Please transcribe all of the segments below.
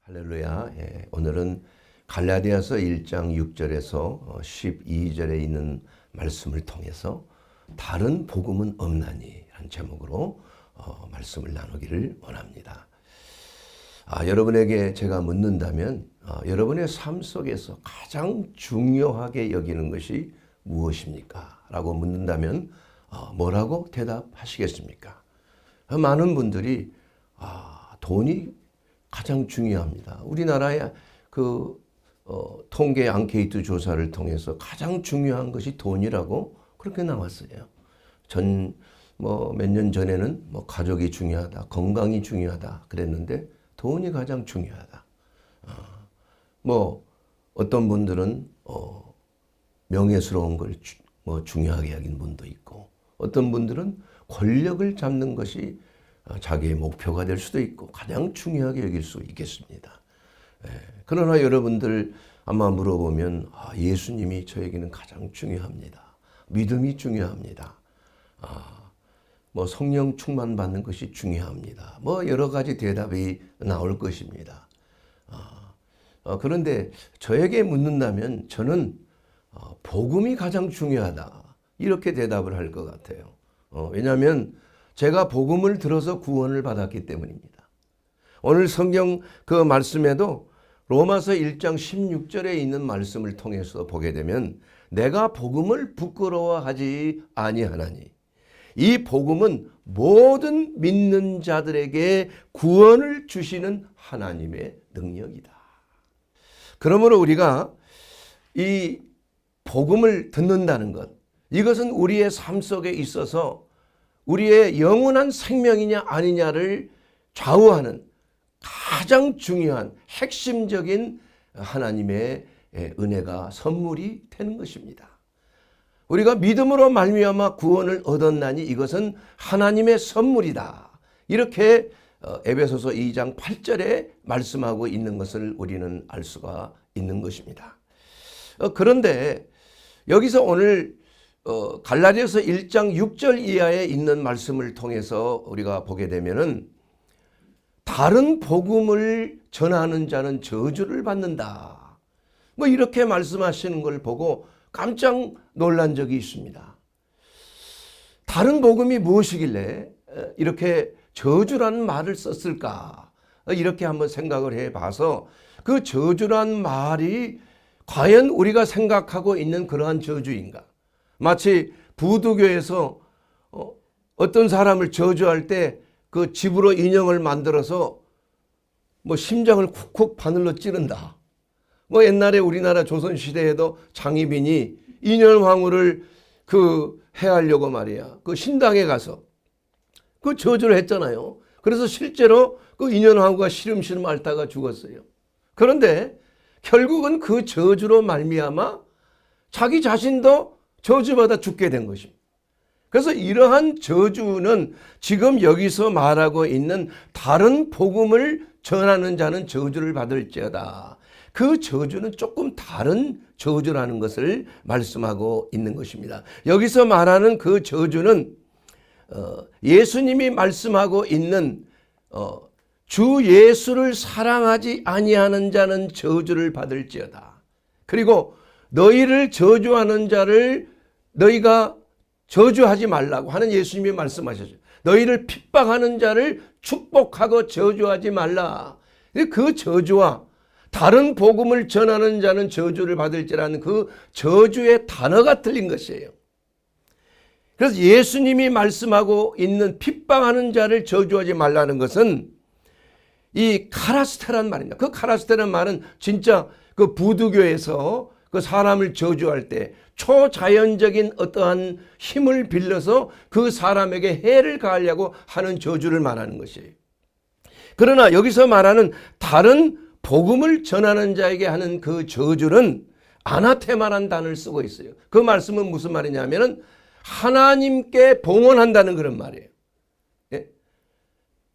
할렐루야. 예, 오늘은 갈라디아서 1장 6절에서 12절에 있는 말씀을 통해서 다른 복음은 없나니 라는 제목으로 말씀을 나누기를 원합니다. 여러분에게 제가 묻는다면 여러분의 삶 속에서 가장 중요하게 여기는 것이 무엇입니까? 라고 묻는다면 뭐라고 대답하시겠습니까? 많은 분들이 돈이 가장 중요합니다. 우리나라의 통계 앙케이트 조사를 통해서 가장 중요한 것이 돈이라고 그렇게 나왔어요. 몇 년 전에는 가족이 중요하다, 건강이 중요하다 그랬는데 돈이 가장 중요하다. 어떤 분들은 명예스러운 걸 중요하게 여긴 분도 있고, 어떤 분들은 권력을 잡는 것이 자기의 목표가 될 수도 있고 가장 중요하게 여길 수 있겠습니다. 그러나 여러분들 아마 물어보면 예수님이 저에게는 가장 중요합니다. 믿음이 중요합니다. 성령 충만 받는 것이 중요합니다. 여러 가지 대답이 나올 것입니다. 그런데 저에게 묻는다면 저는 복음이 가장 중요하다 이렇게 대답을 할 것 같아요. 왜냐하면 제가 복음을 들어서 구원을 받았기 때문입니다. 오늘 성경 그 말씀에도 로마서 1장 16절에 있는 말씀을 통해서 보게 되면 내가 복음을 부끄러워하지 아니하나니 이 복음은 모든 믿는 자들에게 구원을 주시는 하나님의 능력이다. 그러므로 우리가 이 복음을 듣는다는 것, 이것은 우리의 삶 속에 있어서 우리의 영원한 생명이냐 아니냐를 좌우하는 가장 중요한 핵심적인 하나님의 은혜가 선물이 되는 것입니다. 우리가 믿음으로 말미암아 구원을 얻었나니 이것은 하나님의 선물이다. 이렇게 에베소서 2장 8절에 말씀하고 있는 것을 우리는 알 수가 있는 것입니다. 그런데 여기서 오늘 갈라디아서 1장 6절 이하에 있는 말씀을 통해서 우리가 보게 되면은 다른 복음을 전하는 자는 저주를 받는다. 이렇게 말씀하시는 걸 보고 깜짝 놀란 적이 있습니다. 다른 복음이 무엇이길래 이렇게 저주라는 말을 썼을까? 이렇게 한번 생각을 해봐서 그 저주란 말이 과연 우리가 생각하고 있는 그러한 저주인가? 마치 부두교에서 어떤 사람을 저주할 때 그 집으로 인형을 만들어서 심장을 쿡쿡 바늘로 찌른다. 옛날에 우리나라 조선시대에도 장희빈이 인현왕후를 해하려고 말이야. 그 신당에 가서 그 저주를 했잖아요. 그래서 실제로 그 인현왕후가 시름시름 앓다가 죽었어요. 그런데 결국은 그 저주로 말미암아 자기 자신도 저주받아 죽게 된 것입니다. 그래서 이러한 저주는 지금 여기서 말하고 있는 다른 복음을 전하는 자는 저주를 받을지어다. 그 저주는 조금 다른 저주라는 것을 말씀하고 있는 것입니다. 여기서 말하는 그 저주는 예수님이 말씀하고 있는 주 예수를 사랑하지 아니하는 자는 저주를 받을지어다. 그리고 너희를 저주하는 자를 너희가 저주하지 말라고 하는 예수님이 말씀하셨죠. 너희를 핍박하는 자를 축복하고 저주하지 말라. 그 저주와 다른 복음을 전하는 자는 저주를 받을지라는 그 저주의 단어가 틀린 것이에요. 그래서 예수님이 말씀하고 있는 핍박하는 자를 저주하지 말라는 것은 이 카라스테란 말입니다. 그 카라스테란 말은 진짜 그 부두교에서 그 사람을 저주할 때 초자연적인 어떠한 힘을 빌려서 그 사람에게 해를 가하려고 하는 저주를 말하는 것이에요. 그러나 여기서 말하는 다른 복음을 전하는 자에게 하는 그 저주는 아나테마라는 단어를 쓰고 있어요. 그 말씀은 무슨 말이냐면은 하나님께 봉헌한다는 그런 말이에요. 예?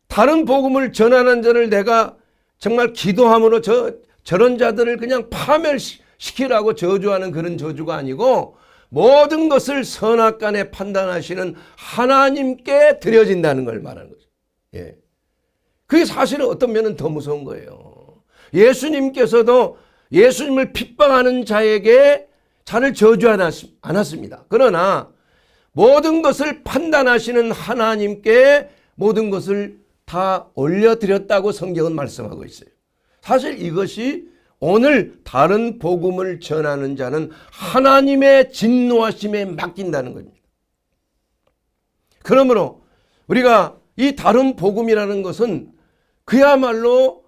다른 복음을 전하는 자를 내가 정말 기도함으로 저런 자들을 그냥 파멸시키라고 저주하는 그런 저주가 아니고 모든 것을 선악간에 판단하시는 하나님께 드려진다는 걸 말하는 거죠. 예. 그게 사실은 어떤 면은 더 무서운 거예요. 예수님께서도 예수님을 핍박하는 자에게 자를 저주하지 않았습니다. 그러나 모든 것을 판단하시는 하나님께 모든 것을 다 올려드렸다고 성경은 말씀하고 있어요. 사실 이것이 오늘 다른 복음을 전하는 자는 하나님의 진노하심에 맡긴다는 겁니다. 그러므로 우리가 이 다른 복음이라는 것은 그야말로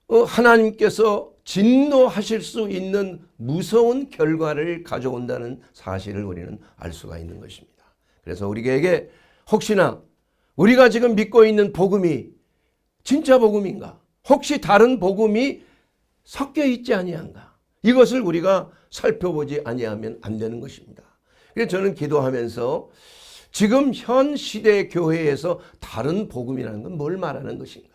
하나님께서 진노하실 수 있는 무서운 결과를 가져온다는 사실을 우리는 알 수가 있는 것입니다. 그래서 우리에게 혹시나 우리가 지금 믿고 있는 복음이 진짜 복음인가? 혹시 다른 복음이 섞여 있지 아니한가? 이것을 우리가 살펴보지 아니하면 안 되는 것입니다. 그래서 저는 기도하면서 지금 현 시대 교회에서 다른 복음이라는 건 뭘 말하는 것인가?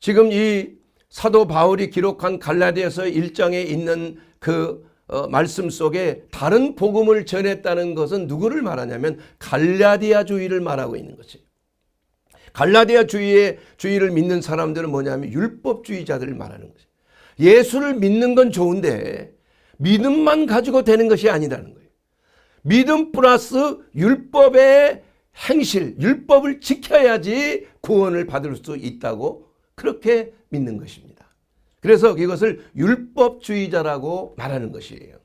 지금 이 사도 바울이 기록한 갈라디아서 1장에 있는 그 말씀 속에 다른 복음을 전했다는 것은 누구를 말하냐면 갈라디아주의를 말하고 있는 것이에요. 갈라디아주의를 믿는 사람들은 뭐냐면 율법주의자들을 말하는 것이에요. 예수를 믿는 건 좋은데 믿음만 가지고 되는 것이 아니라는 거예요. 믿음 플러스 율법의 행실, 율법을 지켜야지 구원을 받을 수 있다고 그렇게 믿는 것입니다. 그래서 이것을 율법주의자라고 말하는 것이에요.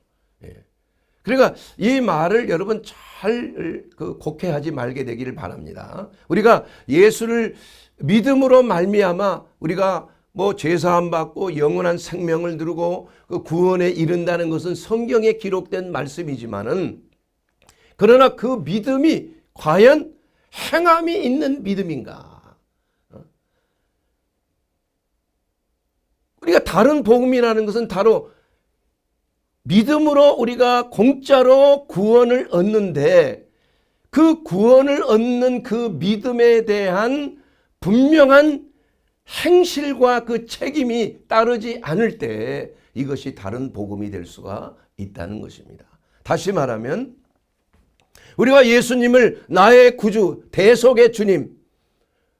그러니까 이 말을 여러분 잘 곡해하지 말게 되기를 바랍니다. 우리가 예수를 믿음으로 말미암아 우리가 뭐 죄사함 받고 영원한 생명을 누리고 그 구원에 이른다는 것은 성경에 기록된 말씀이지만은 그러나 그 믿음이 과연 행함이 있는 믿음인가? 우리가 다른 복음이라는 것은 바로 믿음으로 우리가 공짜로 구원을 얻는데 그 구원을 얻는 그 믿음에 대한 분명한 행실과 그 책임이 따르지 않을 때 이것이 다른 복음이 될 수가 있다는 것입니다. 다시 말하면 우리가 예수님을 나의 구주, 대속의 주님,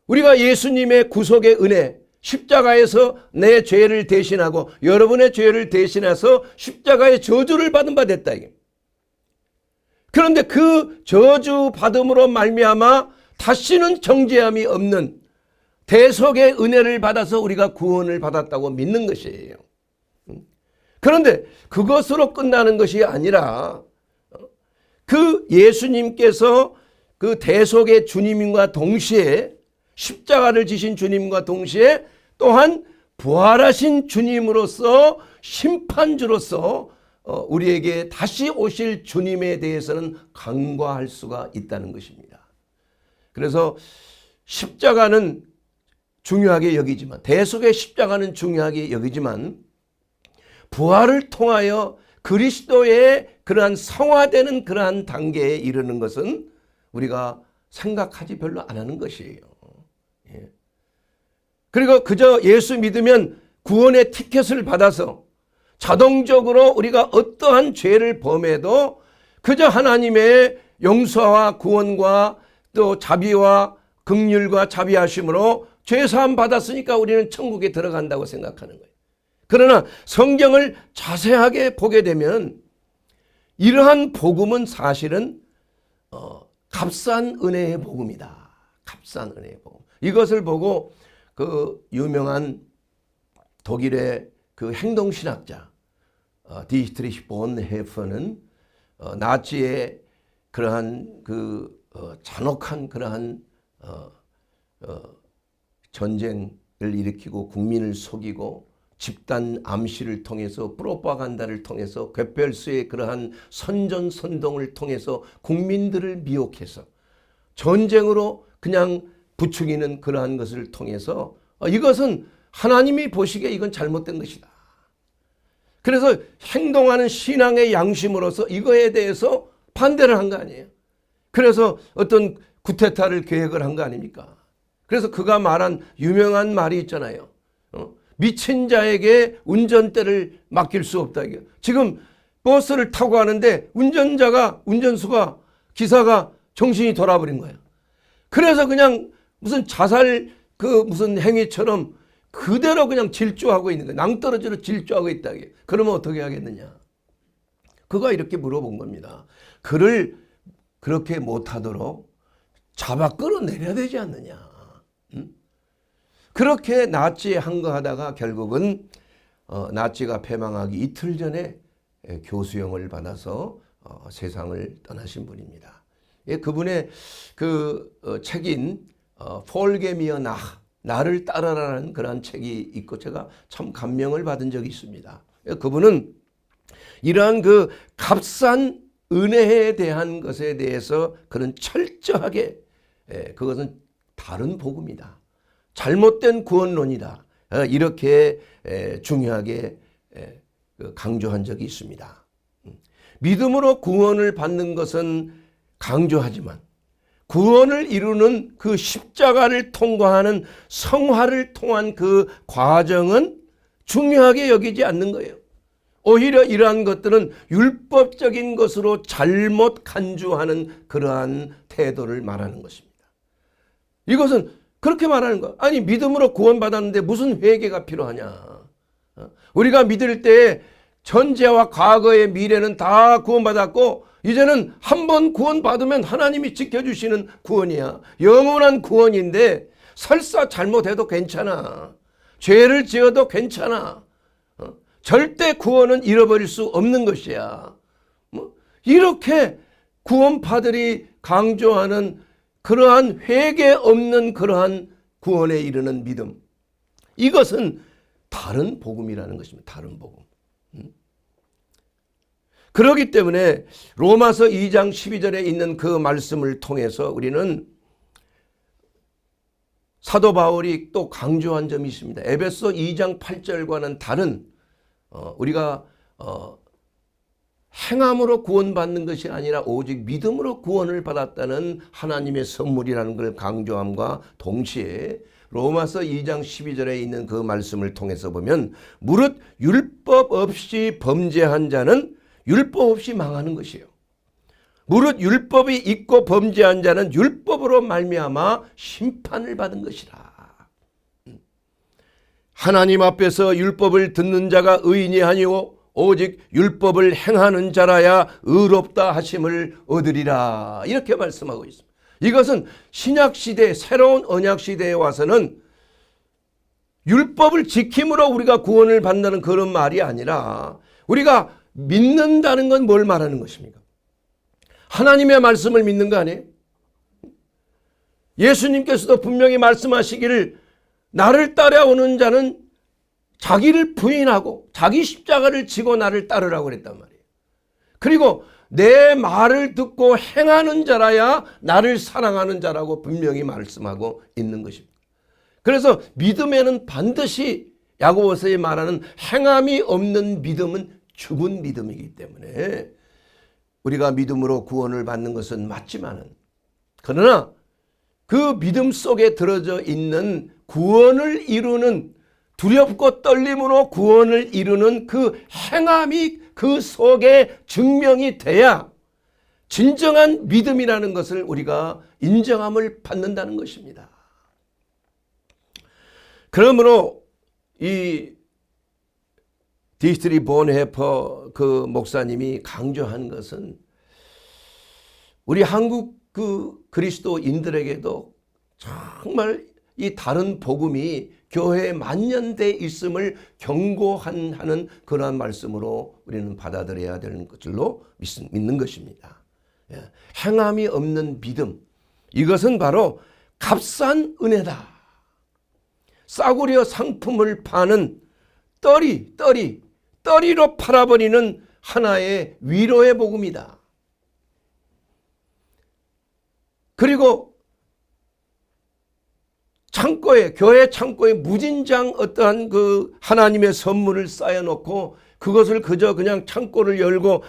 우리가 예수님의 구속의 은혜, 십자가에서 내 죄를 대신하고 여러분의 죄를 대신해서 십자가의 저주를 받은 바 됐다. 그런데 그 저주 받음으로 말미암아 다시는 정죄함이 없는 대속의 은혜를 받아서 우리가 구원을 받았다고 믿는 것이에요. 그런데 그것으로 끝나는 것이 아니라 그 예수님께서 그 대속의 주님과 동시에 십자가를 지신 주님과 동시에 또한 부활하신 주님으로서 심판주로서 우리에게 다시 오실 주님에 대해서는 간과할 수가 있다는 것입니다. 그래서 십자가는 중요하게 여기지만 대속의 십자가는 중요하게 여기지만 부활을 통하여 그리스도의 그러한 성화되는 그러한 단계에 이르는 것은 우리가 생각하지 별로 안 하는 것이에요. 그리고 그저 예수 믿으면 구원의 티켓을 받아서 자동적으로 우리가 어떠한 죄를 범해도 그저 하나님의 용서와 구원과 또 자비와 긍휼과 자비하심으로 죄사함 받았으니까 우리는 천국에 들어간다고 생각하는 거예요. 그러나 성경을 자세하게 보게 되면 이러한 복음은 사실은 값싼 은혜의 복음이다. 값싼 은혜의 복음. 이것을 보고 그 유명한 독일의 그 행동신학자 디히트리히 본헤퍼는 나치의 그러한 그 잔혹한 그러한 전쟁을 일으키고 국민을 속이고 집단 암시를 통해서 프로파간다를 통해서 괴벨스의 그러한 선전선동을 통해서 국민들을 미혹해서 전쟁으로 그냥 부추기는 그러한 것을 통해서 이것은 하나님이 보시기에 이건 잘못된 것이다. 그래서 행동하는 신앙의 양심으로서 이거에 대해서 반대를 한 거 아니에요. 그래서 어떤 쿠데타를 계획을 한 거 아닙니까? 그래서 그가 말한 유명한 말이 있잖아요. 미친 자에게 운전대를 맡길 수 없다. 지금 버스를 타고 가는데 운전수가 기사가 정신이 돌아버린 거예요. 그래서 그냥 무슨 자살 무슨 행위처럼 그대로 그냥 질주하고 있는 거예요. 낭떠러지로 질주하고 있다. 그러면 어떻게 하겠느냐. 그가 이렇게 물어본 겁니다. 그를 그렇게 못하도록 잡아 끌어내려야 되지 않느냐. 그렇게 나치에 항거하다가 결국은 나치가 패망하기 이틀 전에 교수형을 받아서 세상을 떠나신 분입니다. 그분의 그 책인 폴게미어 나를 따르라는 그런 책이 있고 제가 참 감명을 받은 적이 있습니다. 그분은 이러한 그 값싼 은혜에 대한 것에 대해서 그는 철저하게 그것은 다른 복음이다. 잘못된 구원론이다. 이렇게 중요하게 강조한 적이 있습니다. 믿음으로 구원을 받는 것은 강조하지만 구원을 이루는 그 십자가를 통과하는 성화를 통한 그 과정은 중요하게 여기지 않는 거예요. 오히려 이러한 것들은 율법적인 것으로 잘못 간주하는 그러한 태도를 말하는 것입니다. 이것은 그렇게 말하는 거야. 아니 믿음으로 구원받았는데 무슨 회개가 필요하냐. 우리가 믿을 때 전제와 과거의 미래는 다 구원받았고 이제는 한번 구원받으면 하나님이 지켜주시는 구원이야. 영원한 구원인데 설사 잘못해도 괜찮아. 죄를 지어도 괜찮아. 절대 구원은 잃어버릴 수 없는 것이야. 이렇게 구원파들이 강조하는 그러한 회개 없는 그러한 구원에 이르는 믿음. 이것은 다른 복음이라는 것입니다. 다른 복음. 그렇기 때문에 로마서 2장 12절에 있는 그 말씀을 통해서 우리는 사도 바울이 또 강조한 점이 있습니다. 에베소 2장 8절과는 다른 우리가 행함으로 구원받는 것이 아니라 오직 믿음으로 구원을 받았다는 하나님의 선물이라는 걸 강조함과 동시에 로마서 2장 12절에 있는 그 말씀을 통해서 보면 무릇 율법 없이 범죄한 자는 율법 없이 망하는 것이에요. 무릇 율법이 있고 범죄한 자는 율법으로 말미암아 심판을 받은 것이라. 하나님 앞에서 율법을 듣는 자가 의인이 아니오 오직 율법을 행하는 자라야 의롭다 하심을 얻으리라. 이렇게 말씀하고 있습니다. 이것은 신약시대 새로운 언약시대에 와서는 율법을 지킴으로 우리가 구원을 받는다는 그런 말이 아니라 우리가 믿는다는 건 뭘 말하는 것입니까? 하나님의 말씀을 믿는 거 아니에요? 예수님께서도 분명히 말씀하시기를 나를 따라오는 자는 자기를 부인하고 자기 십자가를 지고 나를 따르라고 그랬단 말이에요. 그리고 내 말을 듣고 행하는 자라야 나를 사랑하는 자라고 분명히 말씀하고 있는 것입니다. 그래서 믿음에는 반드시 야고보서에 말하는 행함이 없는 믿음은 죽은 믿음이기 때문에 우리가 믿음으로 구원을 받는 것은 맞지만은 그러나 그 믿음 속에 들어져 있는 구원을 이루는 두렵고 떨림으로 구원을 이루는 그 행함이 그 속에 증명이 돼야 진정한 믿음이라는 것을 우리가 인정함을 받는다는 것입니다. 그러므로 이 디스트리 본헤퍼 그 목사님이 강조한 것은 우리 한국 그 그리스도인들에게도 정말 이 다른 복음이 교회에 만연돼 있음을 경고하는 그러한 말씀으로 우리는 받아들여야 되는 것으로 믿는 것입니다. 행함이 없는 믿음, 이것은 바로 값싼 은혜다. 싸구려 상품을 파는 떨이로 팔아버리는 하나의 위로의 복음이다. 그리고 교회 창고에 무진장 어떠한 그 하나님의 선물을 쌓여놓고 그것을 그냥 창고를 열고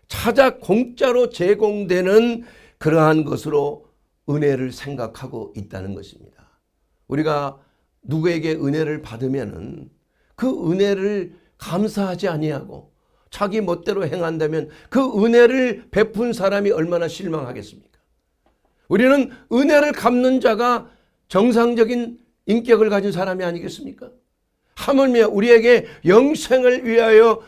찾아 공짜로 제공되는 그러한 것으로 은혜를 생각하고 있다는 것입니다. 우리가 누구에게 은혜를 받으면은 그 은혜를 감사하지 아니하고 자기 멋대로 행한다면 그 은혜를 베푼 사람이 얼마나 실망하겠습니까? 우리는 은혜를 갚는 자가 정상적인 인격을 가진 사람이 아니겠습니까? 하물며 우리에게 영생을 위하여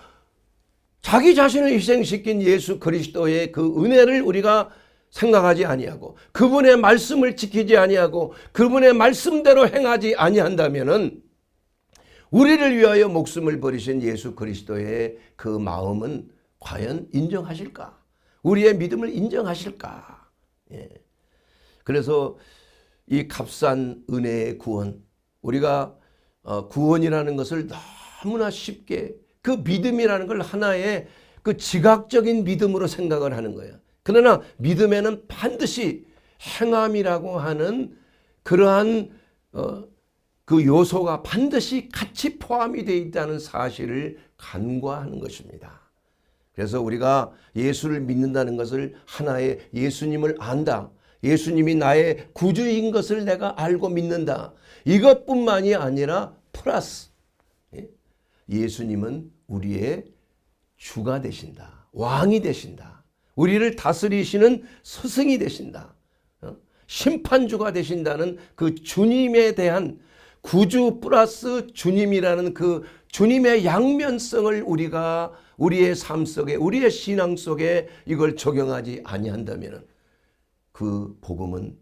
자기 자신을 희생시킨 예수 그리스도의 그 은혜를 우리가 생각하지 아니하고 그분의 말씀을 지키지 아니하고 그분의 말씀대로 행하지 아니한다면은 우리를 위하여 목숨을 버리신 예수 그리스도의 그 마음은 과연 인정하실까? 우리의 믿음을 인정하실까? 예. 그래서 이 값싼 은혜의 구원, 우리가 구원이라는 것을 너무나 쉽게 그 믿음이라는 걸 하나의 그 지각적인 믿음으로 생각을 하는 거예요. 그러나 믿음에는 반드시 행함이라고 하는 그러한 그 요소가 반드시 같이 포함이 되어 있다는 사실을 간과하는 것입니다. 그래서 우리가 예수를 믿는다는 것을 하나의 예수님을 안다. 예수님이 나의 구주인 것을 내가 알고 믿는다. 이것뿐만이 아니라 플러스 예수님은 우리의 주가 되신다. 왕이 되신다. 우리를 다스리시는 스승이 되신다. 심판주가 되신다는 그 주님에 대한 구주 플러스 주님이라는 그 주님의 양면성을 우리가 우리의 삶 속에 우리의 신앙 속에 이걸 적용하지 아니한다면 그 복음은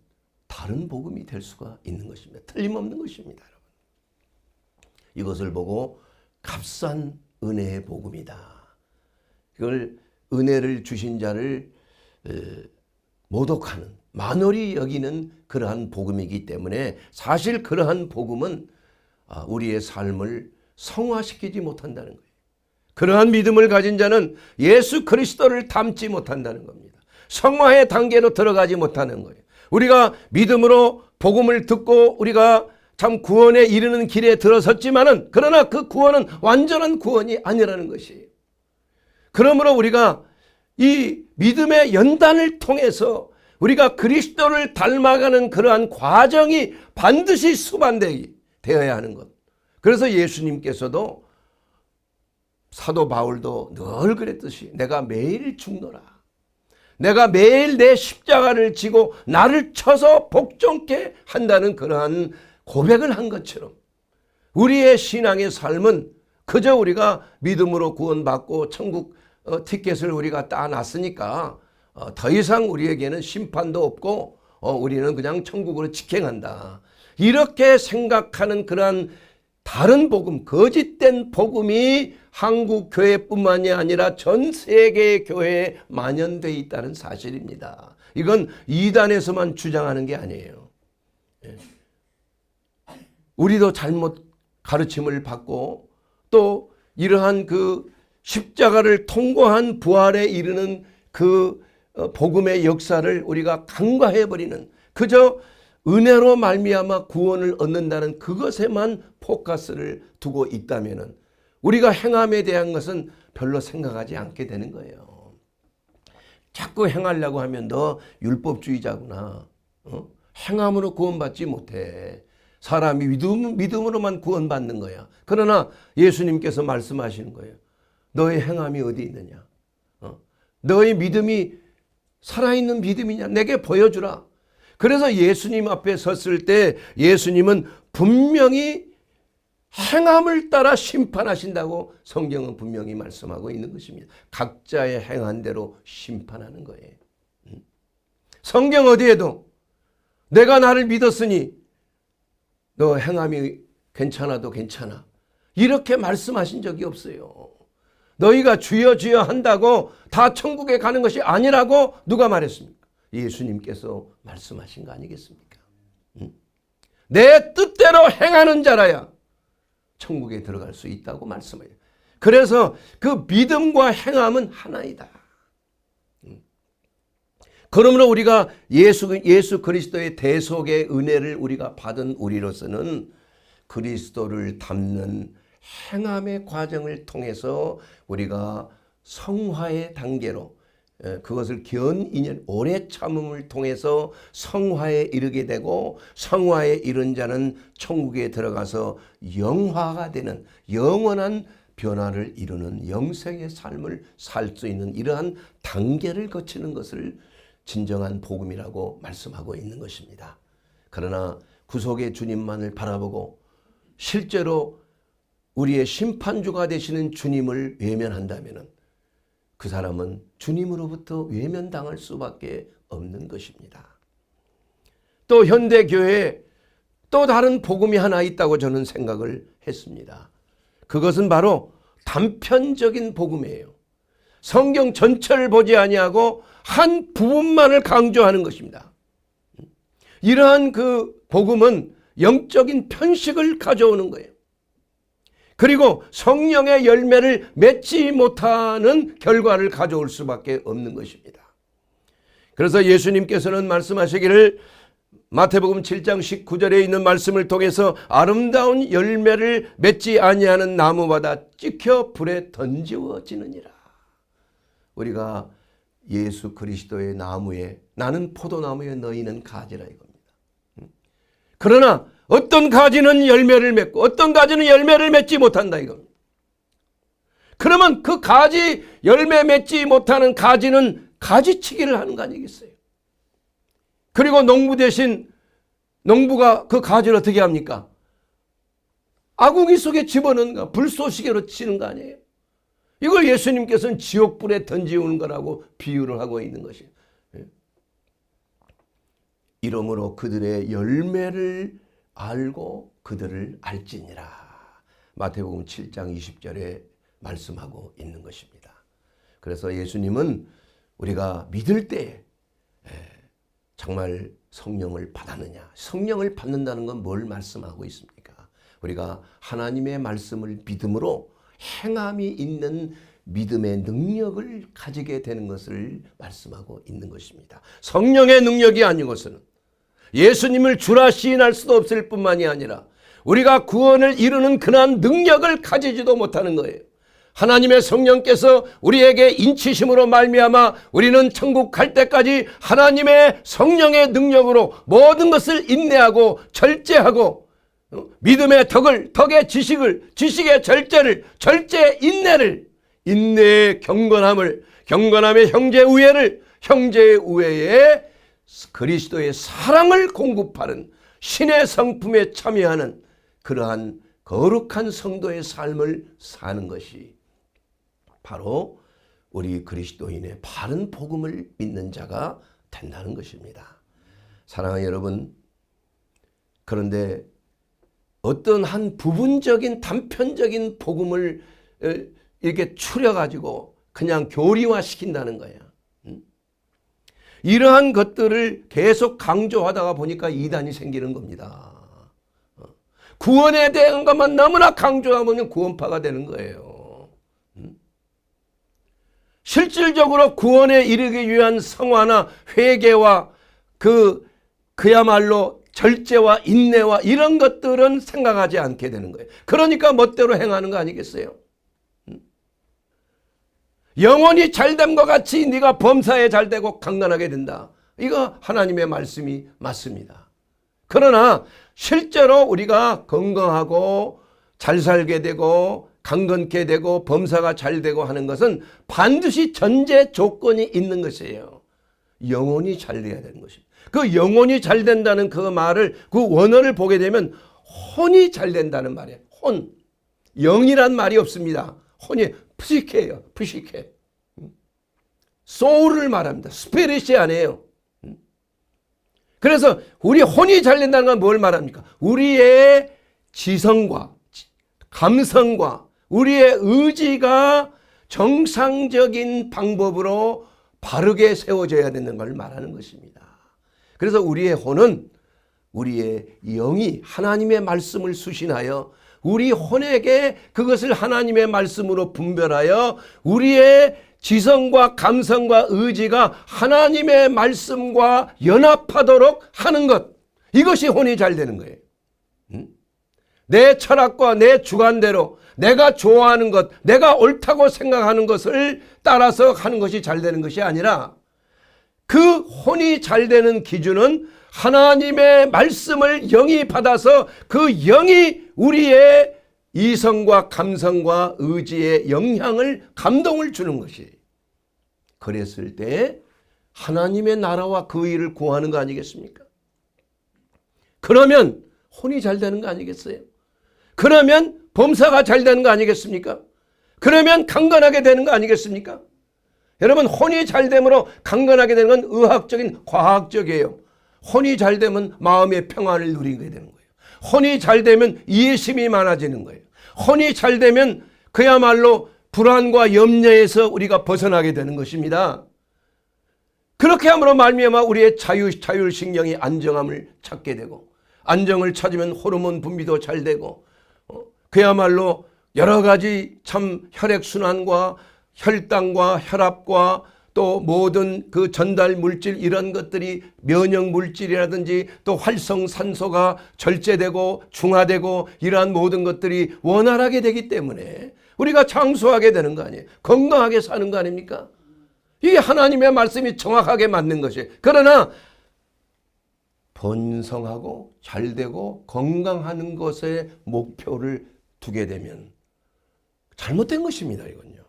다른 복음이 될 수가 있는 것입니다. 틀림없는 것입니다. 여러분. 이것을 보고 값싼 은혜의 복음이다. 이걸 은혜를 주신 자를 모독하는 만홀히 여기는 그러한 복음이기 때문에 사실 그러한 복음은 우리의 삶을 성화시키지 못한다는 거예요. 그러한 믿음을 가진 자는 예수 그리스도를 닮지 못한다는 겁니다. 성화의 단계로 들어가지 못하는 거예요. 우리가 믿음으로 복음을 듣고 우리가 참 구원에 이르는 길에 들어섰지만은 그러나 그 구원은 완전한 구원이 아니라는 것이에요. 그러므로 우리가 이 믿음의 연단을 통해서 우리가 그리스도를 닮아가는 그러한 과정이 반드시 수반되어야 하는 것. 그래서 예수님께서도 사도 바울도 늘 그랬듯이 내가 매일 죽노라. 내가 매일 내 십자가를 지고 나를 쳐서 복종케 한다는 그러한 고백을 한 것처럼 우리의 신앙의 삶은 그저 우리가 믿음으로 구원받고 천국 티켓을 우리가 따놨으니까 더 이상 우리에게는 심판도 없고 우리는 그냥 천국으로 직행한다. 이렇게 생각하는 그러한 다른 복음, 거짓된 복음이 한국 교회뿐만이 아니라 전 세계 교회에 만연되어 있다는 사실입니다. 이건 이단에서만 주장하는 게 아니에요. 우리도 잘못 가르침을 받고 또 이러한 그 십자가를 통과한 부활에 이르는 그 복음의 역사를 우리가 간과해버리는 그저 은혜로 말미암아 구원을 얻는다는 그것에만 포커스를 두고 있다면 우리가 행함에 대한 것은 별로 생각하지 않게 되는 거예요. 자꾸 행하려고 하면 너 율법주의자구나. 행함으로 구원받지 못해. 사람이 믿음으로만 구원받는 거야. 그러나 예수님께서 말씀하시는 거예요. 너의 행함이 어디 있느냐? 너의 믿음이 살아있는 믿음이냐? 내게 보여주라. 그래서 예수님 앞에 섰을 때 예수님은 분명히 행함을 따라 심판하신다고 성경은 분명히 말씀하고 있는 것입니다. 각자의 행한 대로 심판하는 거예요. 성경 어디에도 내가 나를 믿었으니 너 행함이 괜찮아도 괜찮아. 이렇게 말씀하신 적이 없어요. 너희가 주여 주여 한다고 다 천국에 가는 것이 아니라고 누가 말했습니까? 예수님께서 말씀하신 거 아니겠습니까? 내 뜻대로 행하는 자라야 천국에 들어갈 수 있다고 말씀해요. 그래서 그 믿음과 행함은 하나이다. 그러므로 우리가 예수 그리스도의 대속의 은혜를 우리가 받은 우리로서는 그리스도를 닮는 행함의 과정을 통해서 우리가 성화의 단계로 그것을 견인연 오래 참음을 통해서 성화에 이르게 되고 성화에 이른 자는 천국에 들어가서 영화가 되는 영원한 변화를 이루는 영생의 삶을 살 수 있는 이러한 단계를 거치는 것을 진정한 복음이라고 말씀하고 있는 것입니다. 그러나 구속의 주님만을 바라보고 실제로 우리의 심판주가 되시는 주님을 외면한다면 그 사람은 주님으로부터 외면당할 수밖에 없는 것입니다. 또 현대교회에 또 다른 복음이 하나 있다고 저는 생각을 했습니다. 그것은 바로 단편적인 복음이에요. 성경 전체를 보지 아니하고 한 부분만을 강조하는 것입니다. 이러한 그 복음은 영적인 편식을 가져오는 거예요. 그리고 성령의 열매를 맺지 못하는 결과를 가져올 수밖에 없는 것입니다. 그래서 예수님께서는 말씀하시기를 마태복음 7장 19절에 있는 말씀을 통해서 아름다운 열매를 맺지 아니하는 나무마다 찍혀 불에 던지워지느니라. 우리가 예수 그리스도의 나무에, 나는 포도나무에 너희는 가지라 이겁니다. 그러나 어떤 가지는 열매를 맺고 어떤 가지는 열매를 맺지 못한다 이겁니다. 그러면 그 가지 열매 맺지 못하는 가지는 가지치기를 하는 거 아니겠어요? 그리고 농부 대신 농부가 그 가지를 어떻게 합니까? 아궁이 속에 집어넣는 거, 불쏘시개로 치는 거 아니에요? 이걸 예수님께서는 지옥불에 던지우는 거라고 비유를 하고 있는 것이에요. 이러므로 그들의 열매를 알고 그들을 알지니라. 마태복음 7장 20절에 말씀하고 있는 것입니다. 그래서 예수님은 우리가 믿을 때 정말 성령을 받았느냐. 성령을 받는다는 건 뭘 말씀하고 있습니까? 우리가 하나님의 말씀을 믿음으로 행함이 있는 믿음의 능력을 가지게 되는 것을 말씀하고 있는 것입니다. 성령의 능력이 아니고서는 예수님을 주라 시인할 수도 없을 뿐만이 아니라 우리가 구원을 이루는 그러한 능력을 가지지도 못하는 거예요. 하나님의 성령께서 우리에게 인치심으로 말미암아 우리는 천국 갈 때까지 하나님의 성령의 능력으로 모든 것을 인내하고 절제하고 믿음의 덕을, 덕의 지식을, 지식의 절제를, 절제 인내를, 인내의 경건함을, 경건함의 형제 우애를, 형제 우애의 그리스도의 사랑을 공급하는 신의 성품에 참여하는 그러한 거룩한 성도의 삶을 사는 것이 바로 우리 그리스도인의 바른 복음을 믿는 자가 된다는 것입니다. 사랑하는 여러분, 그런데 어떤 한 부분적인 단편적인 복음을 이렇게 추려가지고 그냥 교리화시킨다는 거예요. 이러한 것들을 계속 강조하다가 보니까 이단이 생기는 겁니다. 구원에 대한 것만 너무나 강조하면 구원파가 되는 거예요. 실질적으로 구원에 이르기 위한 성화나 회개와 그야말로 절제와 인내와 이런 것들은 생각하지 않게 되는 거예요. 그러니까 멋대로 행하는 거 아니겠어요? 영혼이 잘됨과 같이 네가 범사에 잘되고 강건하게 된다. 이거 하나님의 말씀이 맞습니다. 그러나 실제로 우리가 건강하고 잘 살게 되고 강건케 되고 범사가 잘 되고 하는 것은 반드시 전제 조건이 있는 것이에요. 영혼이 잘 돼야 되는 것입니다. 그 영혼이 잘 된다는 그 말을, 그 원어를 보게 되면 혼이 잘 된다는 말이에요. 혼. 영이란 말이 없습니다. 혼이 피식해요. 피식해. 소울을 말합니다. 스피릿이 아니에요. 그래서 우리 혼이 잘 된다는 건 뭘 말합니까? 우리의 지성과 감성과 우리의 의지가 정상적인 방법으로 바르게 세워져야 되는 걸 말하는 것입니다. 그래서 우리의 혼은 우리의 영이 하나님의 말씀을 수신하여 우리 혼에게 그것을 하나님의 말씀으로 분별하여 우리의 지성과 감성과 의지가 하나님의 말씀과 연합하도록 하는 것, 이것이 혼이 잘 되는 거예요. 내 철학과 내 주관대로 내가 좋아하는 것, 내가 옳다고 생각하는 것을 따라서 하는 것이 잘 되는 것이 아니라 그 혼이 잘 되는 기준은 하나님의 말씀을 영이 받아서 그 영이 우리의 이성과 감성과 의지에 영향을, 감동을 주는 것이. 그랬을 때 하나님의 나라와 그 일을 구하는 거 아니겠습니까? 그러면 혼이 잘 되는 거 아니겠어요? 그러면 범사가 잘 되는 거 아니겠습니까? 그러면 강건하게 되는 거 아니겠습니까? 여러분, 혼이 잘 됨으로 강건하게 되는 건 의학적인 과학적이에요. 혼이 잘 되면 마음의 평안을 누리게 되는 거예요. 혼이 잘 되면 이해심이 많아지는 거예요. 혼이 잘 되면 그야말로 불안과 염려에서 우리가 벗어나게 되는 것입니다. 그렇게 함으로 말미암아 우리의 자율신경이 안정함을 찾게 되고, 안정을 찾으면 호르몬 분비도 잘 되고, 그야말로 여러 가지 참 혈액순환과 혈당과 혈압과 또 모든 그 전달 물질, 이런 것들이 면역 물질이라든지 또 활성산소가 절제되고 중화되고, 이러한 모든 것들이 원활하게 되기 때문에 우리가 장수하게 되는 거 아니에요. 건강하게 사는 거 아닙니까? 이게 하나님의 말씀이 정확하게 맞는 것이에요. 그러나 번성하고 잘되고 건강하는 것에 목표를 두게 되면 잘못된 것입니다. 이건요.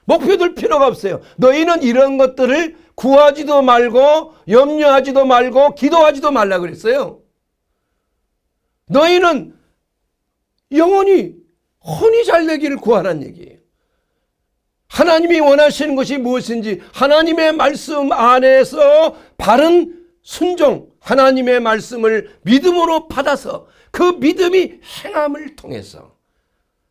목표 둘 필요가 없어요. 너희는 이런 것들을 구하지도 말고 염려하지도 말고 기도하지도 말라 그랬어요. 너희는 영원히 혼이 잘 되기를 구하라는 얘기예요. 하나님이 원하시는 것이 무엇인지 하나님의 말씀 안에서 바른 순종, 하나님의 말씀을 믿음으로 받아서 그 믿음이 행함을 통해서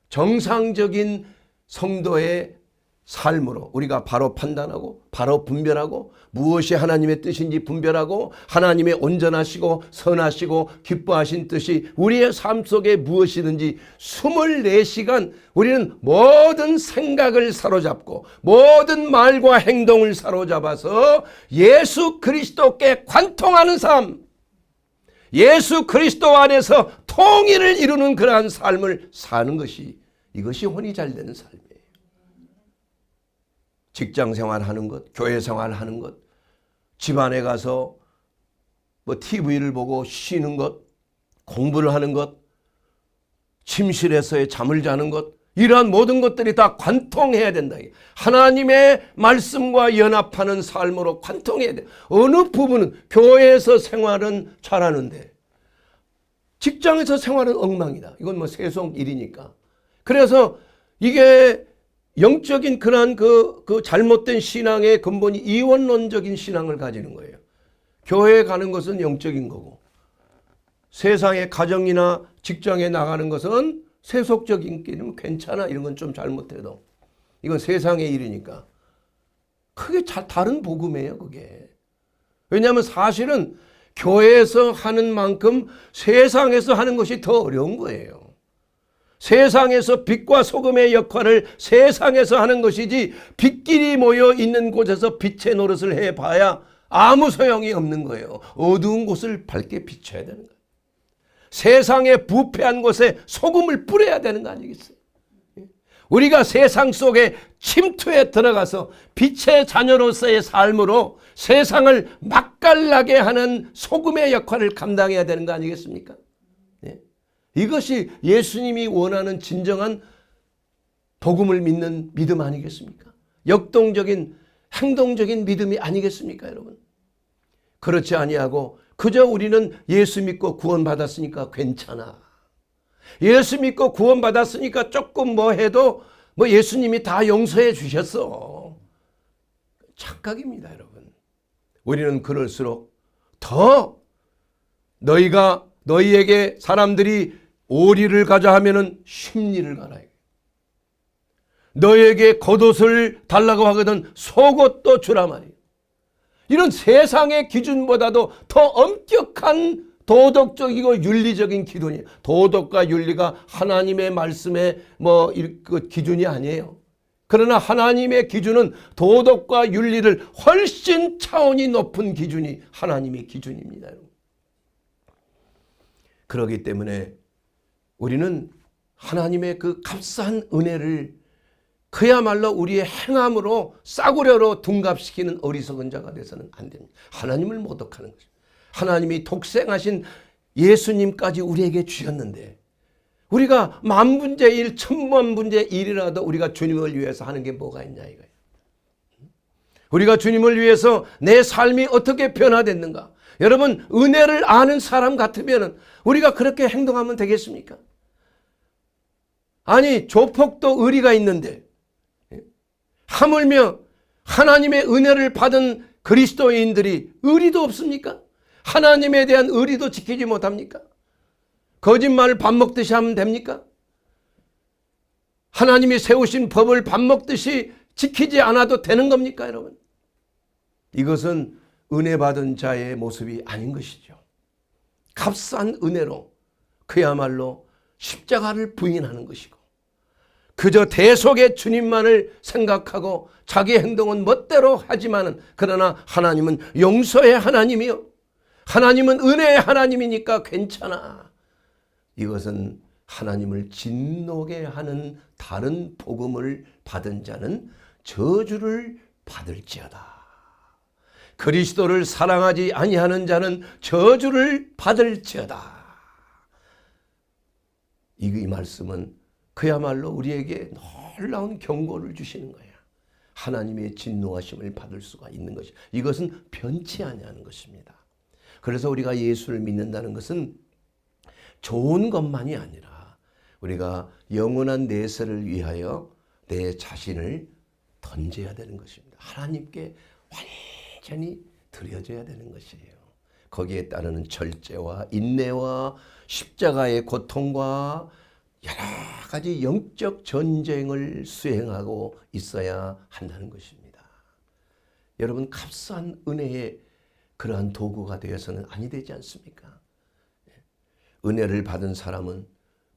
정상적인 성도의 삶으로 우리가 바로 판단하고 바로 분별하고 무엇이 하나님의 뜻인지 분별하고 하나님의 온전하시고 선하시고 기뻐하신 뜻이 우리의 삶 속에 무엇이든지 24시간 우리는 모든 생각을 사로잡고 모든 말과 행동을 사로잡아서 예수 그리스도께 관통하는 삶, 예수 그리스도 안에서 통일을 이루는 그러한 삶을 사는 것이, 이것이 혼이 잘 되는 삶이에요. 직장 생활하는 것, 교회 생활하는 것, 집안에 가서 뭐 TV를 보고 쉬는 것, 공부를 하는 것, 침실에서의 잠을 자는 것, 이러한 모든 것들이 다 관통해야 된다. 하나님의 말씀과 연합하는 삶으로 관통해야 돼. 어느 부분은 교회에서 생활은 잘하는데 직장에서 생활은 엉망이다. 이건 뭐 세속 일이니까. 그래서 이게 영적인 그러한 그 잘못된 신앙의 근본이 이원론적인 신앙을 가지는 거예요. 교회에 가는 것은 영적인 거고 세상의 가정이나 직장에 나가는 것은 세속적인 길이면 괜찮아. 이런 건 좀 잘못해도 이건 세상의 일이니까 크게 다른 복음이에요. 그게. 왜냐하면 사실은 교회에서 하는 만큼 세상에서 하는 것이 더 어려운 거예요. 세상에서 빛과 소금의 역할을 세상에서 하는 것이지 빛끼리 모여 있는 곳에서 빛의 노릇을 해봐야 아무 소용이 없는 거예요. 어두운 곳을 밝게 비춰야 되는 거예요. 세상에 부패한 곳에 소금을 뿌려야 되는 거 아니겠어요? 우리가 세상 속에 침투에 들어가서 빛의 자녀로서의 삶으로 세상을 맛깔나게 하는 소금의 역할을 감당해야 되는 거 아니겠습니까? 이것이 예수님이 원하는 진정한 복음을 믿는 믿음 아니겠습니까? 역동적인 행동적인 믿음이 아니겠습니까, 여러분? 그렇지 아니하고 그저 우리는 예수 믿고 구원받았으니까 괜찮아. 예수 믿고 구원받았으니까 조금 뭐 해도 뭐 예수님이 다 용서해 주셨어. 착각입니다, 여러분. 우리는 그럴수록 더 너희에게 사람들이 오리를 가자 하면은 심리를 가라. 너에게 겉옷을 달라고 하거든 속옷도 주라 말이에요. 이런 세상의 기준보다도 더 엄격한 도덕적이고 윤리적인 기준이에요. 도덕과 윤리가 하나님의 말씀의 그 기준이 아니에요. 그러나 하나님의 기준은 도덕과 윤리를 훨씬 차원이 높은 기준이 하나님의 기준입니다. 그렇기 때문에 우리는 하나님의 그 값싼 은혜를 그야말로 우리의 행함으로 싸구려로 둔갑시키는 어리석은 자가 돼서는 안 됩니다. 하나님을 모독하는 거죠. 하나님이 독생하신 예수님까지 우리에게 주셨는데 우리가 만분의 일, 천만분의 일이라도 우리가 주님을 위해서 하는 게 뭐가 있냐 이거예요. 우리가 주님을 위해서 내 삶이 어떻게 변화됐는가. 여러분, 은혜를 아는 사람 같으면 우리가 그렇게 행동하면 되겠습니까? 아니 조폭도 의리가 있는데 하물며 하나님의 은혜를 받은 그리스도인들이 의리도 없습니까? 하나님에 대한 의리도 지키지 못합니까? 거짓말을 밥 먹듯이 하면 됩니까? 하나님이 세우신 법을 밥 먹듯이 지키지 않아도 되는 겁니까, 여러분? 이것은 은혜 받은 자의 모습이 아닌 것이죠. 값싼 은혜로 그야말로 십자가를 부인하는 것이고 그저 대속의 주님만을 생각하고 자기 행동은 멋대로 하지만은 그러나 하나님은 용서의 하나님이요. 하나님은 은혜의 하나님이니까 괜찮아. 이것은 하나님을 진노게 하는 다른 복음을 받은 자는 저주를 받을지어다. 그리스도를 사랑하지 아니하는 자는 저주를 받을지어다. 이 말씀은 그야말로 우리에게 놀라운 경고를 주시는 거야. 하나님의 진노하심을 받을 수가 있는 것이. 이것은 변치 아니하는 것입니다. 그래서 우리가 예수를 믿는다는 것은 좋은 것만이 아니라 우리가 영원한 내세를 위하여 내 자신을 던져야 되는 것입니다. 하나님께 완전히 드려져야 되는 것이에요. 거기에 따르는 절제와 인내와 십자가의 고통과 여러 가지 영적 전쟁을 수행하고 있어야 한다는 것입니다. 여러분, 값싼 은혜의 그러한 도구가 되어서는 아니 되지 않습니까? 은혜를 받은 사람은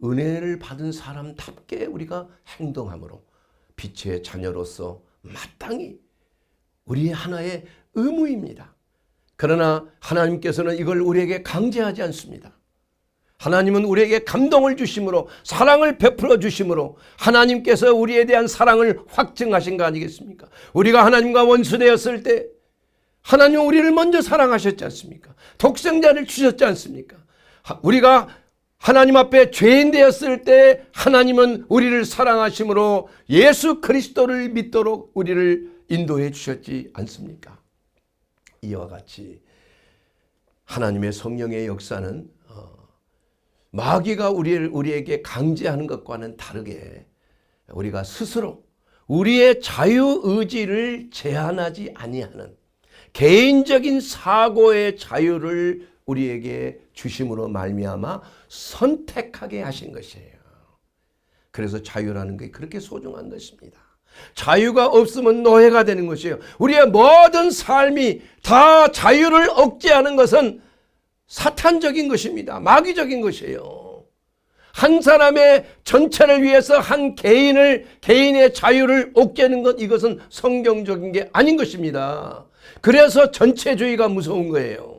은혜를 받은 사람답게 우리가 행동함으로 빛의 자녀로서 마땅히 우리의 하나의 의무입니다. 그러나 하나님께서는 이걸 우리에게 강제하지 않습니다. 하나님은 우리에게 감동을 주심으로 사랑을 베풀어 주심으로 하나님께서 우리에 대한 사랑을 확증하신 거 아니겠습니까? 우리가 하나님과 원수되었을 때 하나님은 우리를 먼저 사랑하셨지 않습니까? 독생자를 주셨지 않습니까? 우리가 하나님 앞에 죄인 되었을 때 하나님은 우리를 사랑하심으로 예수 그리스도를 믿도록 우리를 인도해 주셨지 않습니까? 이와 같이 하나님의 성령의 역사는 마귀가 우리에게 강제하는 것과는 다르게 우리가 스스로 우리의 자유의지를 제한하지 아니하는 개인적인 사고의 자유를 우리에게 주심으로 말미암아 선택하게 하신 것이에요. 그래서 자유라는 게 그렇게 소중한 것입니다. 자유가 없으면 노예가 되는 것이에요. 우리의 모든 삶이 다 자유를 억제하는 것은 사탄적인 것입니다. 마귀적인 것이에요. 한 사람의 전체를 위해서 한 개인의 자유를 옥죄는 것, 이것은 성경적인 게 아닌 것입니다. 그래서 전체주의가 무서운 거예요.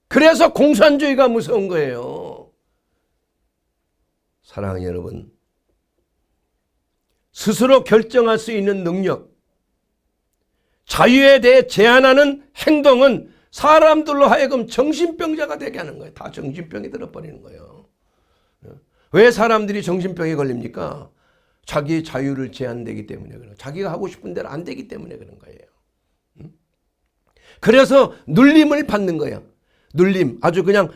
그래서 공산주의가 무서운 거예요. 사랑하는 여러분, 스스로 결정할 수 있는 능력, 자유에 대해 제한하는 행동은 사람들로 하여금 정신병자가 되게 하는 거예요. 다 정신병이 들어버리는 거예요. 왜 사람들이 정신병에 걸립니까? 자기의 자유를 제한되기 때문에 그래요. 자기가 하고 싶은 대로 안 되기 때문에 그런 거예요. 그래서 눌림을 받는 거예요. 눌림. 아주 그냥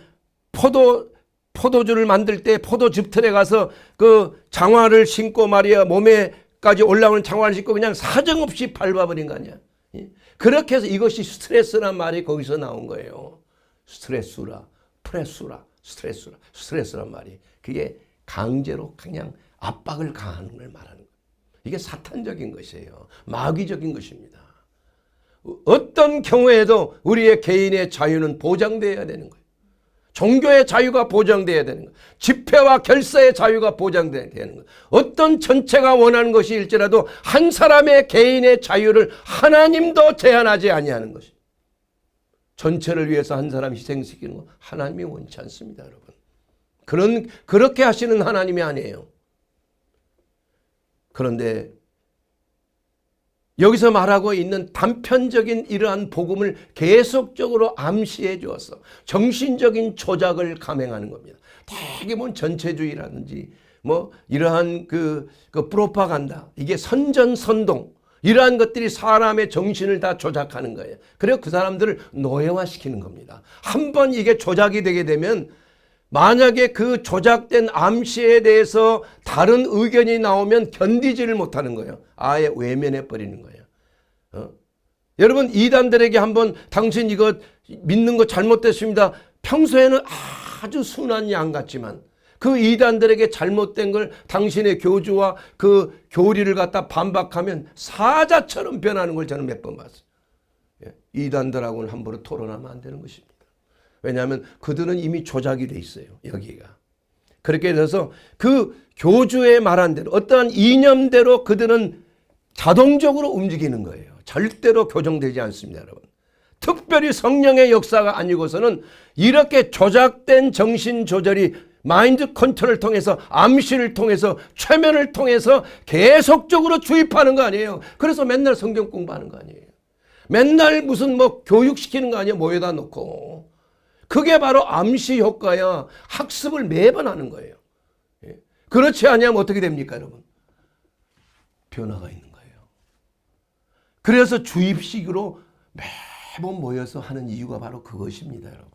포도주를 만들 때 포도즙틀에 가서 그 장화를 신고 말이야, 몸에까지 올라오는 장화를 신고 그냥 사정없이 밟아버린 거 아니야. 그렇게 해서 이것이 스트레스란 말이 거기서 나온 거예요. 스트레스라, 프레스라, 스트레스란 말이. 그게 강제로 그냥 압박을 가하는 걸 말하는 거예요. 이게 사탄적인 것이에요. 마귀적인 것입니다. 어떤 경우에도 우리의 개인의 자유는 보장되어야 되는 거예요. 종교의 자유가 보장되어야 되는 거예요. 집회와 결사의 자유가 보장되어야 되는 거예요. 어떤 전체가 원하는 것일지라도 한 사람의 개인의 자유를 하나님도 제한하지 아니하는 것이. 전체를 위해서 한 사람 희생시키는 거 하나님이 원치 않습니다, 여러분. 그렇게 하시는 하나님이 아니에요. 그런데 여기서 말하고 있는 단편적인 이러한 복음을 계속적으로 암시해 주어서 정신적인 조작을 감행하는 겁니다. 대개는 전체주의라든지 뭐 이러한 그 프로파간다, 이게 선전선동, 이러한 것들이 사람의 정신을 다 조작하는 거예요. 그래서 그 사람들을 노예화시키는 겁니다. 한번 이게 조작이 되게 되면 만약에 그 조작된 암시에 대해서 다른 의견이 나오면 견디지를 못하는 거예요. 아예 외면해 버리는 거예요. 여러분, 이단들에게 한번 당신 이거 믿는 거 잘못됐습니다. 평소에는 아주 순한 양 같지만 그 이단들에게 잘못된 걸 당신의 교주와 그 교리를 갖다 반박하면 사자처럼 변하는 걸 저는 몇 번 봤어요. 이단들하고는 함부로 토론하면 안 되는 것입니다. 왜냐하면 그들은 이미 조작이 돼 있어요. 여기가. 그렇게 돼서 그 교주의 말한 대로 어떠한 이념대로 그들은 자동적으로 움직이는 거예요. 절대로 교정되지 않습니다, 여러분. 특별히 성령의 역사가 아니고서는 이렇게 조작된 정신 조절이 마인드 컨트롤을 통해서 암시를 통해서 최면을 통해서 계속적으로 주입하는 거 아니에요. 그래서 맨날 성경 공부하는 거 아니에요. 맨날 무슨 뭐 교육시키는 거 아니에요. 모여다 놓고. 그게 바로 암시 효과야. 학습을 매번 하는 거예요. 그렇지 않으면 어떻게 됩니까, 여러분? 변화가 있는 거예요. 그래서 주입식으로 매번 모여서 하는 이유가 바로 그것입니다, 여러분.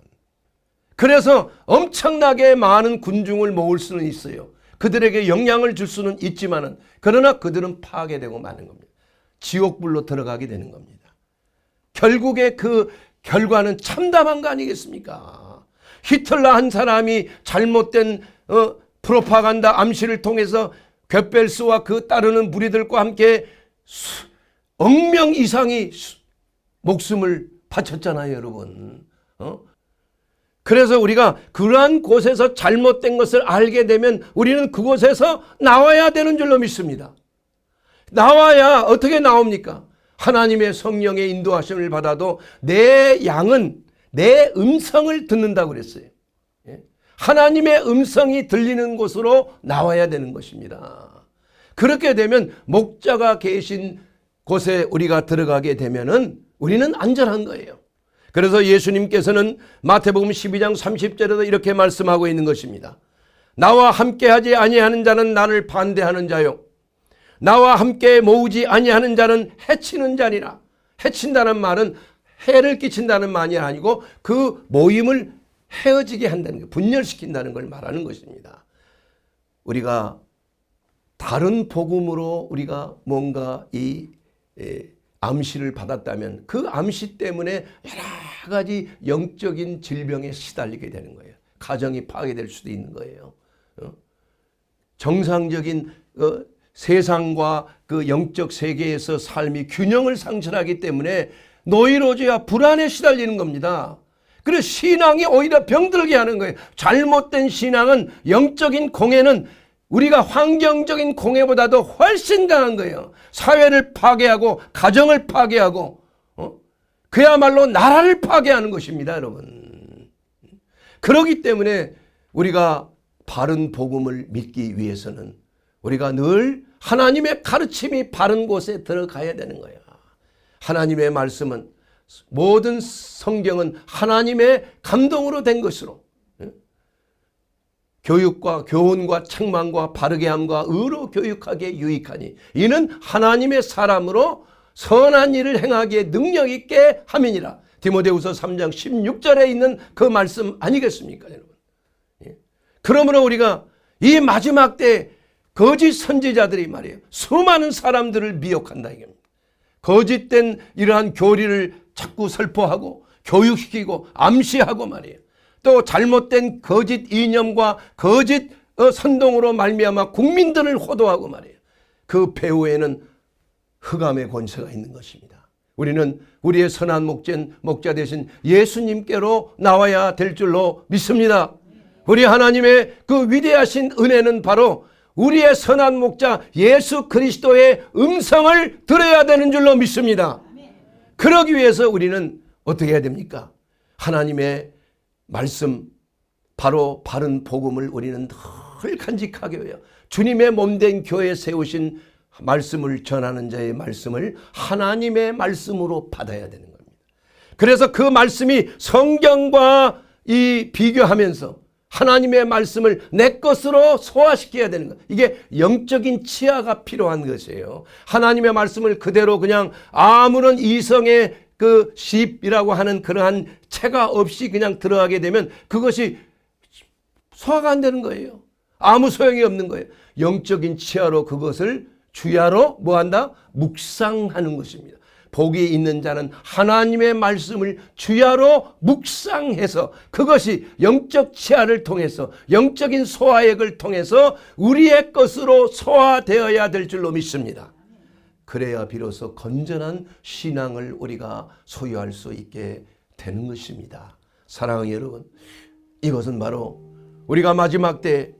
그래서 엄청나게 많은 군중을 모을 수는 있어요. 그들에게 영향을 줄 수는 있지만은, 그러나 그들은 파괴되고 마는 겁니다. 지옥불로 들어가게 되는 겁니다. 결국에 그 결과는 참담한 거 아니겠습니까? 히틀러 한 사람이 잘못된 프로파간다 암시를 통해서 괴벨스와 그 따르는 무리들과 함께 억명 이상이 목숨을 바쳤잖아요, 여러분. 그래서 우리가 그러한 곳에서 잘못된 것을 알게 되면 우리는 그곳에서 나와야 되는 줄로 믿습니다. 나와야 어떻게 나옵니까? 하나님의 성령의 인도하심을 받아도 내 양은 내 음성을 듣는다고 그랬어요. 하나님의 음성이 들리는 곳으로 나와야 되는 것입니다. 그렇게 되면 목자가 계신 곳에 우리가 들어가게 되면은 우리는 안전한 거예요. 그래서 예수님께서는 마태복음 12장 30절에도 이렇게 말씀하고 있는 것입니다. 나와 함께하지 아니하는 자는 나를 반대하는 자요, 나와 함께 모으지 아니하는 자는 해치는 자니라. 해친다는 말은 해를 끼친다는 말이 아니고 그 모임을 헤어지게 한다는 것, 분열시킨다는 걸 말하는 것입니다. 우리가 다른 복음으로 우리가 뭔가 이 암시를 받았다면 그 암시 때문에 여러 가지 영적인 질병에 시달리게 되는 거예요. 가정이 파괴될 수도 있는 거예요. 정상적인 세상과 그 영적 세계에서 삶이 균형을 상실하기 때문에 노이로제와 불안에 시달리는 겁니다. 그래서 신앙이 오히려 병들게 하는 거예요. 잘못된 신앙은, 영적인 공해는 우리가 환경적인 공해보다도 훨씬 강한 거예요. 사회를 파괴하고 가정을 파괴하고 그야말로 나라를 파괴하는 것입니다, 여러분. 그렇기 때문에 우리가 바른 복음을 믿기 위해서는 우리가 늘 하나님의 가르침이 바른 곳에 들어가야 되는 거예요. 하나님의 말씀은, 모든 성경은 하나님의 감동으로 된 것으로 교육과 교훈과 책망과 바르게 함과 의로 교육하기에 유익하니 이는 하나님의 사람으로 선한 일을 행하기에 능력 있게 함이니라. 디모데후서 3장 16절에 있는 그 말씀 아니겠습니까, 여러분? 그러므로 우리가 이 마지막 때 거짓 선지자들이 말이에요, 수많은 사람들을 미혹한다 이겁니다. 거짓된 이러한 교리를 자꾸 설포하고 교육시키고 암시하고 말이에요. 또 잘못된 거짓 이념과 거짓 선동으로 말미암아 국민들을 호도하고 말이에요. 그 배후에는 흑암의 권세가 있는 것입니다. 우리는 우리의 선한 목자 되신 예수님께로 나와야 될 줄로 믿습니다. 우리 하나님의 그 위대하신 은혜는 바로 우리의 선한 목자 예수 그리스도의 음성을 들어야 되는 줄로 믿습니다. 그러기 위해서 우리는 어떻게 해야 됩니까? 하나님의 말씀, 바로 바른 복음을 우리는 늘 간직하게 해요. 주님의 몸된 교회에 세우신 말씀을 전하는 자의 말씀을 하나님의 말씀으로 받아야 되는 겁니다. 그래서 그 말씀이 성경과 비교하면서 하나님의 말씀을 내 것으로 소화시켜야 되는 것. 이게 영적인 치아가 필요한 것이에요. 하나님의 말씀을 그대로 그냥 아무런 이성의 그 시입이라고 하는 그러한 체가 없이 그냥 들어가게 되면 그것이 소화가 안 되는 거예요. 아무 소용이 없는 거예요. 영적인 치아로 그것을 주야로 뭐한다? 묵상하는 것입니다. 복이 있는 자는 하나님의 말씀을 주야로 묵상해서 그것이 영적 치아를 통해서 영적인 소화액을 통해서 우리의 것으로 소화되어야 될 줄로 믿습니다. 그래야 비로소 건전한 신앙을 우리가 소유할 수 있게 되는 것입니다. 사랑하는 여러분, 이것은 바로 우리가 마지막 때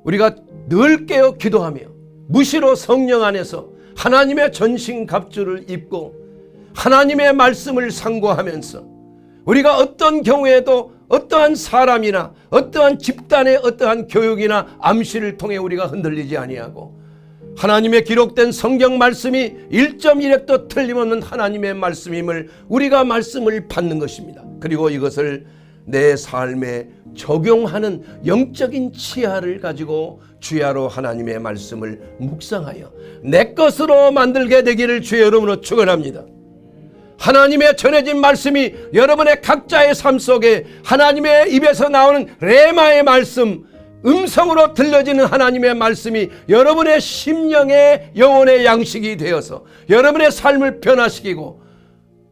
우리가 늘 깨어 기도하며 무시로 성령 안에서 하나님의 전신갑주를 입고 하나님의 말씀을 상고하면서 우리가 어떤 경우에도 어떠한 사람이나 어떠한 집단의 어떠한 교육이나 암시를 통해 우리가 흔들리지 아니하고 하나님의 기록된 성경 말씀이 1.1획도 틀림없는 하나님의 말씀임을 우리가 말씀을 받는 것입니다. 그리고 이것을 내 삶에 적용하는 영적인 치아를 가지고 주야로 하나님의 말씀을 묵상하여 내 것으로 만들게 되기를 주의 이름으로 축원합니다. 하나님의 전해진 말씀이 여러분의 각자의 삶 속에 하나님의 입에서 나오는 레마의 말씀, 음성으로 들려지는 하나님의 말씀이 여러분의 심령의 영혼의 양식이 되어서 여러분의 삶을 변화시키고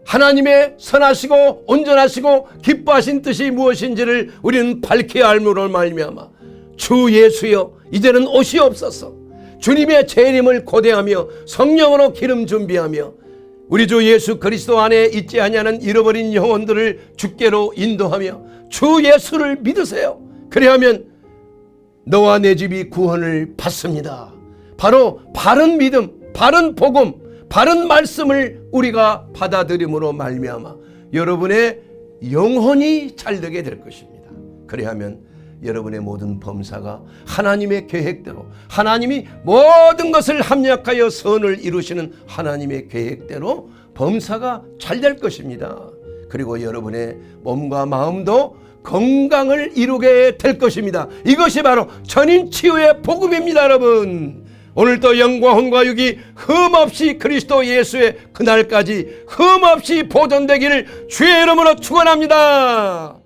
하나님의 선하시고 온전하시고 기뻐하신 뜻이 무엇인지를 우리는 밝히 알므로 말미암아 주 예수여 이제는 오시옵소서. 주님의 재림을 고대하며 성령으로 기름 준비하며 우리 주 예수 그리스도 안에 있지 아니하는 잃어버린 영혼들을 주께로 인도하며 주 예수를 믿으세요. 그리하면 너와 내 집이 구원을 받습니다. 바로 바른 믿음, 바른 복음, 바른 말씀을 우리가 받아들임으로 말미암아 여러분의 영혼이 잘되게 될 것입니다. 그리하면 여러분의 모든 범사가 하나님의 계획대로 하나님이 모든 것을 합력하여 선을 이루시는 하나님의 계획대로 범사가 잘 될 것입니다. 그리고 여러분의 몸과 마음도 건강을 이루게 될 것입니다. 이것이 바로 전인치유의 복음입니다. 여러분, 오늘도 영과 혼과 육이 흠없이 그리스도 예수의 그날까지 흠없이 보존되기를 주의 이름으로 축원합니다.